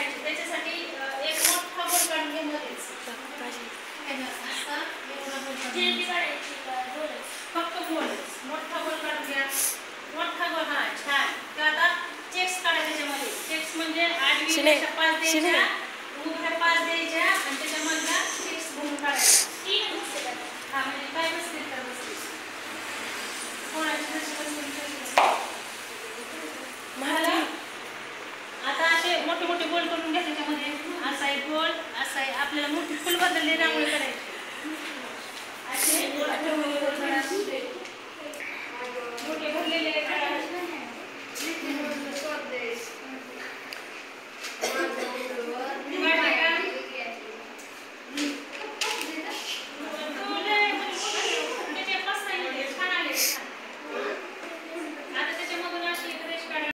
काढायची. त्याच्यासाठी एक मोठा गोल काढून घे मध्येच. फक्त गोलच. मोठा गोल काढून घ्या. मोठा गोल. हा छान. तर आता चेक्स काढा त्याच्यामध्ये. चेक्स म्हणजे आडवी रेषा 5 द्यायच्या, उभ्या 5 द्यायच्या आणि त्याच्यामधला चेक्स भरून काढायचा. हा म्हणजे काय बसतील तर बसतील. कोणाची जशी बसतील मला आता असे मोठे मोठे गोल करून घ्या त्याच्यामध्ये. असा एक गोल, असा आहे. आपल्याला मोठी फुल बदलली रांगोळी करायची. असे मोठे भरलेले